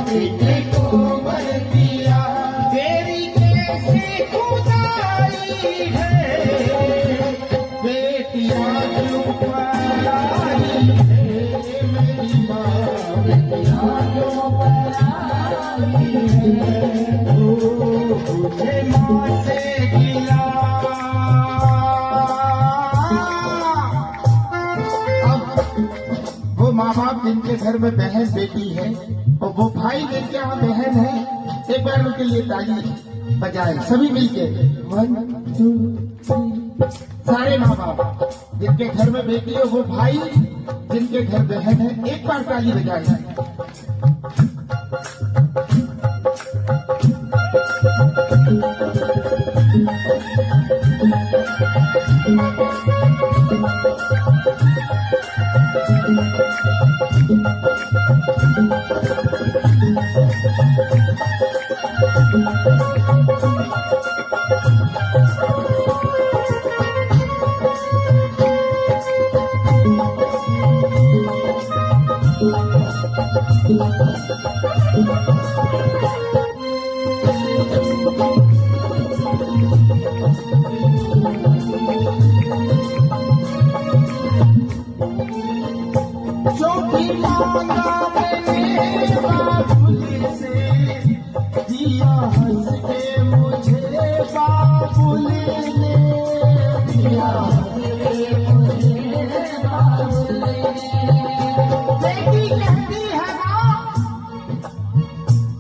बेटे को बर दिया। तेरी कैसी खुदाई है, बेटियां क्यों पराई है, मेरी माँ बेटियां क्यों पराई है। मुझे माँ से गिला। वो माँ बाप जिनके घर में बहन बेटी है और वो भाई जिनके यहाँ बहन है, एक बार उनके लिए ताली बजाए सभी मिलके। 1 2 3। सारे माँ बाप जिनके घर में बेटी है, वो भाई जिनके घर बहन है, एक बार ताली बजाए।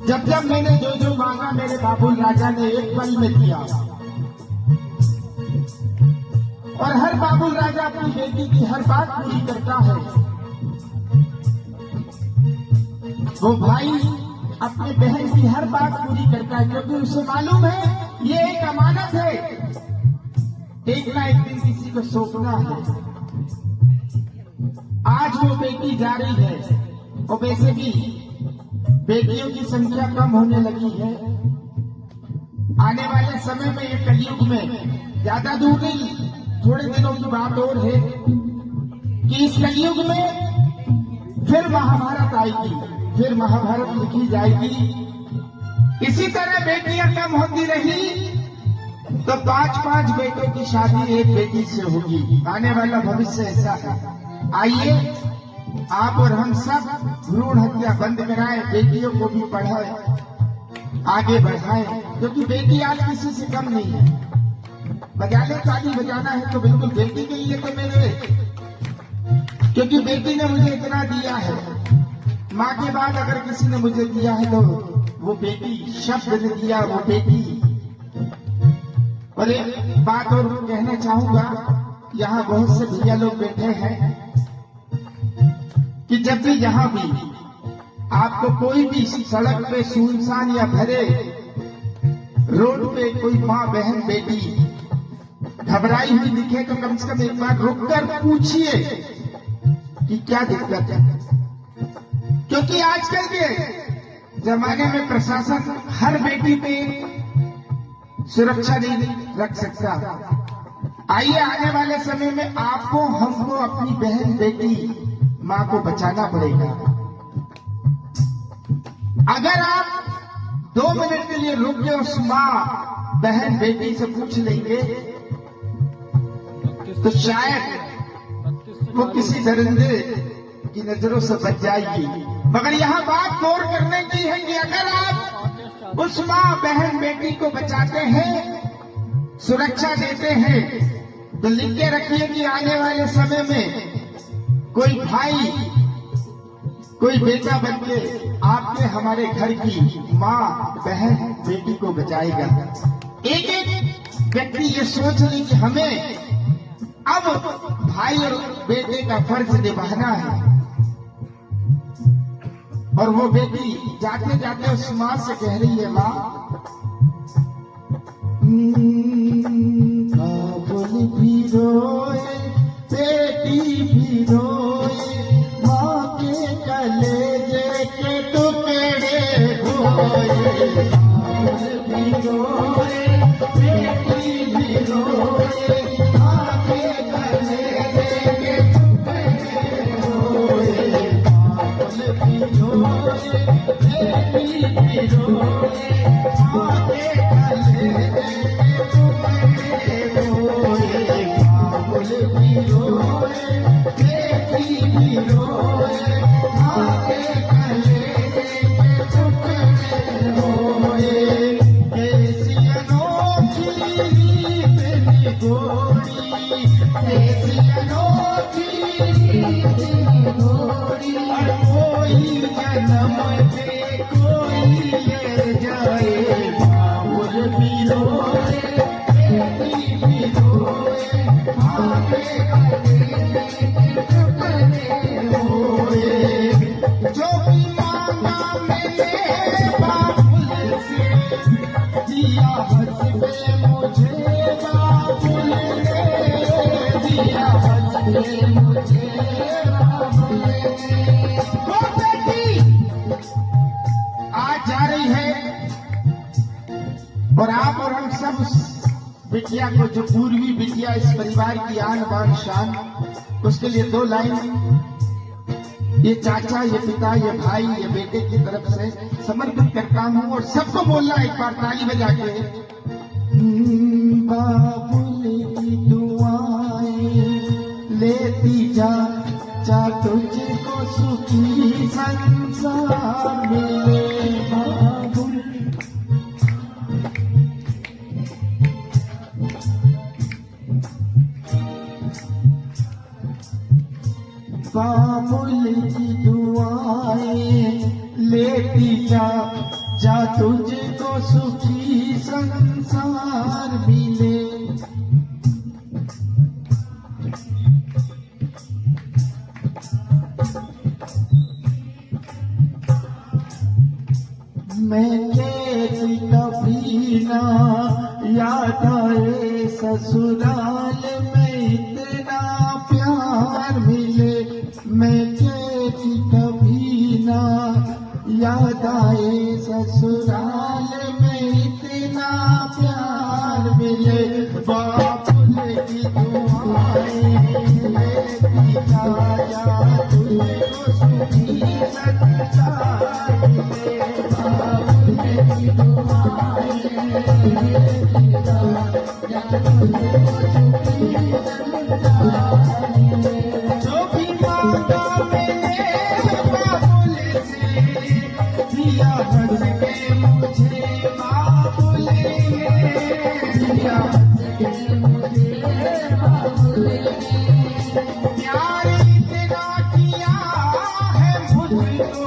जब जब मैंने जो जो मांगा मेरे बाबुल राजा ने एक पल में दिया, और हर बाबुल राजा अपनी बेटी की हर बात पूरी करता है। वो भाई अपनी बहन की हर बात पूरी करता है, क्योंकि उसे मालूम है ये एक अमानत है, एक ना एक दिन किसी को सौंपना है। आज वो बेटी जा रही है, और वैसे भी बेटियों की संख्या कम होने लगी है। आने वाले समय में, ये कलयुग में, ज्यादा दूर नहीं, थोड़े दिनों की बात और है कि इस कलयुग में फिर महाभारत आएगी, फिर महाभारत लिखी जाएगी। इसी तरह बेटियां कम होती रही तो 5-5 बेटों की शादी एक बेटी से होगी। आने वाला भविष्य ऐसा है। आइए आप और हम सब भ्रूण हत्या बंद कराएं, बेटियों को भी पढ़ाएं, आगे बढ़ाएं, क्योंकि बेटी आज किसी से कम नहीं है। बजाने ताली बजाना है तो बिल्कुल बेटी के लिए तो मेरे, क्योंकि बेटी ने मुझे इतना दिया है। माँ के बाद अगर किसी ने मुझे दिया है तो वो बेटी, शब्द ने दिया वो बेटी। और एक बात और कहना चाहूंगा, यहाँ बहुत से भैया लोग बैठे हैं कि जब भी यहाँ भी आपको कोई भी सड़क पे सुनसान या भरे रोड पे कोई माँ बहन बेटी घबराई हुई दिखे तो कम से कम एक बार रुककर पूछिए कि क्या दिक्कत है, क्योंकि आजकल के जमाने में प्रशासन हर बेटी पे सुरक्षा नहीं रख सकता। आइए आने वाले समय में आपको हमको अपनी बहन बेटी माँ को बचाना पड़ेगा। अगर आप 2 मिनट के लिए रुक के उस माँ बहन बेटी से पूछ लेंगे तो शायद वो किसी दरिंदे की नजरों से बच जाएगी। मगर यहाँ बात गौर करने की है कि अगर आप उस माँ बहन बेटी को बचाते हैं, सुरक्षा देते हैं, तो लिख के रखिए कि आने वाले समय में कोई भाई, कोई बेटा बनके आपके हमारे घर की माँ बहन बेटी को बचाएगा। एक एक व्यक्ति ये सोच ले कि हमें अब भाई और बेटे का फर्ज निभाना है, और वो बेटी जाते जाते उस माँ से कह रही है, माँ बाबुल भी रोए, बेटी भी रोए, माँ के कलेजे के टुकड़े होए। बाबुल भी रोए, बेटी भी रोए, माँ के कलेजे के टुकड़े होए। बाबुल भी रोए, बेटी बाबुल से दिया हंस के मुझे बाबुल ने दिया हंस के मुझे बाबुल ने। वो बेटी आज जा रही है और आप और हम सब उस बिटिया को, जो पूर्वी बिटिया, इस परिवार की आन बान शान, उसके लिए दो लाइन ये चाचा, ये पिता, ये भाई, ये बेटे की तरफ से समर्पित करता हूं। और सबको बोलना एक बार ताली बजा के, बाबुल की दुआएं लेती जा तुझको सुखी संसार मिले बाबुल। बाबुल की दुआएं लेती जा तुझको सुखी संसार मिले। मैं कहती कभी ना याद आए ससुराल में इतना प्यार मिले। मैं कहती कभी ना याद आए ससुराल में इतना प्यार मिले। बाबुल की दुआएं लेती जा तुझको सुखी संसार मिले। बाबुल की दुआएं लेती जा तुझको सुखी संसार मिले। जो भी मांगा मिले बाबुल से दिया हंस के मुझे बाबुल ने दिया हंस के मुझे बाबुल ने। प्यार इतना किया है मुझको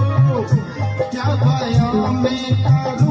क्या बयां में करूं